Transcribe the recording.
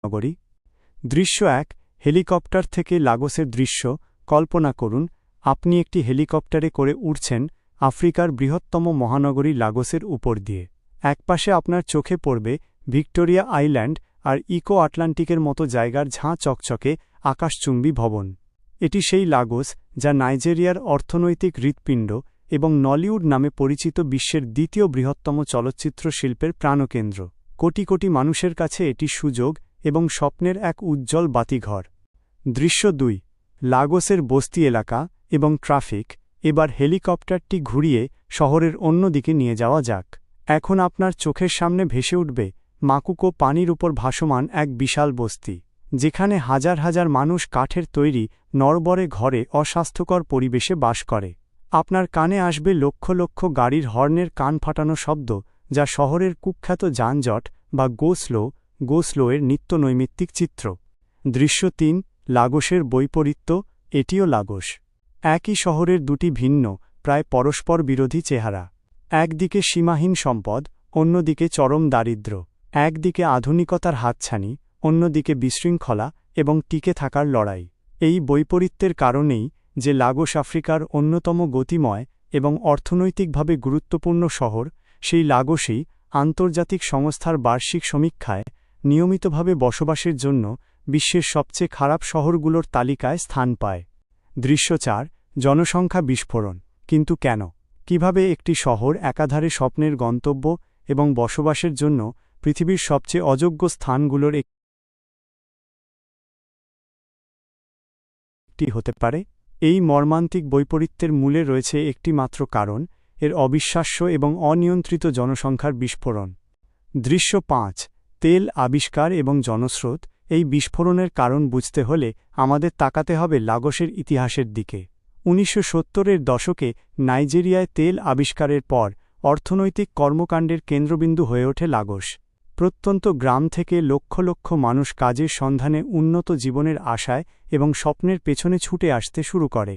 নগরী। দৃশ্য ১। হেলিকপ্টার থেকে লাগোসের দৃশ্য। কল্পনা করুন আপনি একটি হেলিকপ্টারে করে উড়ছেন আফ্রিকার বৃহত্তম মহানগরী লাগোসের উপর দিয়ে। একপাশে আপনার চোখে পড়বে ভিক্টোরিয়া আইল্যান্ড আর ইকো আটলান্টিকের মতো জায়গার ঝাঁ চকচকে আকাশচুম্বী ভবন। এটি সেই লাগোস যা নাইজেরিয়ার অর্থনৈতিক হৃৎপিণ্ড এবং নলিউড নামে পরিচিত বিশ্বের দ্বিতীয় বৃহত্তম চলচ্চিত্র শিল্পের প্রাণকেন্দ্র। কোটি কোটি মানুষের কাছে এটি সুযোগ এবং স্বপ্নের এক উজ্জ্বল বাতিঘর। দৃশ্য ২। লাগোসের বস্তি এলাকা এবং ট্রাফিক। এবার হেলিকপ্টারটি ঘুরিয়ে শহরের অন্য দিকে নিয়ে যাওয়া যাক। এখন আপনার চোখের সামনে ভেসে উঠবে মাকুকো পানির উপর ভাসমান এক বিশাল বস্তি, যেখানে হাজার হাজার মানুষ কাঠের তৈরি নড়বড়ে ঘরে অস্বাস্থ্যকর পরিবেশে বাস করে। আপনার কানে আসবে লক্ষ লক্ষ গাড়ির হর্নের কান ফাটানো শব্দ, যা শহরের কুখ্যাত যানজট বা গোস্লো এর নিত্যনৈমিত্তিক চিত্র। দৃশ্য ৩। লাগোসের বৈপরীত্য। এটিও লাগোস। একই শহরের দুটি ভিন্ন, প্রায় পরস্পর বিরোধী চেহারা। একদিকে সীমাহীন সম্পদ, অন্যদিকে চরম দারিদ্র্য। একদিকে আধুনিকতার হাতছানি, অন্যদিকে বিশৃঙ্খলা এবং টিকে থাকার লড়াই। এই বৈপরীত্যের কারণেই যে লাগোস আফ্রিকার অন্যতম গতিময় এবং অর্থনৈতিকভাবে গুরুত্বপূর্ণ শহর, সেই লাগোসেই আন্তর্জাতিক সংস্থার বার্ষিক সমীক্ষায় নিয়মিতভাবে বসবাসের জন্য বিশ্বের সবচেয়ে খারাপ শহরগুলোর তালিকায় স্থান পায়। দৃশ্য ৪। জনসংখ্যা বিস্ফোরণ। কিন্তু কেন? কিভাবে একটি শহর একাধারে স্বপ্নের গন্তব্য এবং বসবাসের জন্য পৃথিবীর সবচেয়ে অযোগ্য স্থানগুলোর একটি হতে পারে? এই মর্মান্তিক বৈপরীত্যের মূলে রয়েছে একটি মাত্র কারণ: এর অবিশ্বাস্য এবং অনিয়ন্ত্রিত জনসংখ্যার বিস্ফোরণ। দৃশ্য ৫। তেল আবিষ্কার এবং জনস্রোত। এই বিস্ফোরণের কারণ বুঝতে হলে আমাদের তাকাতে হবে লাগোসের ইতিহাসের দিকে। ১৯৭০-এর দশকে নাইজেরিয়ায় তেল আবিষ্কারের পর অর্থনৈতিক কর্মকাণ্ডের কেন্দ্রবিন্দু হয়ে ওঠে লাগোস। প্রত্যন্ত গ্রাম থেকে লক্ষ লক্ষ মানুষ কাজের সন্ধানে উন্নত জীবনের আশায় এবং স্বপ্নের পেছনে ছুটে আসতে শুরু করে।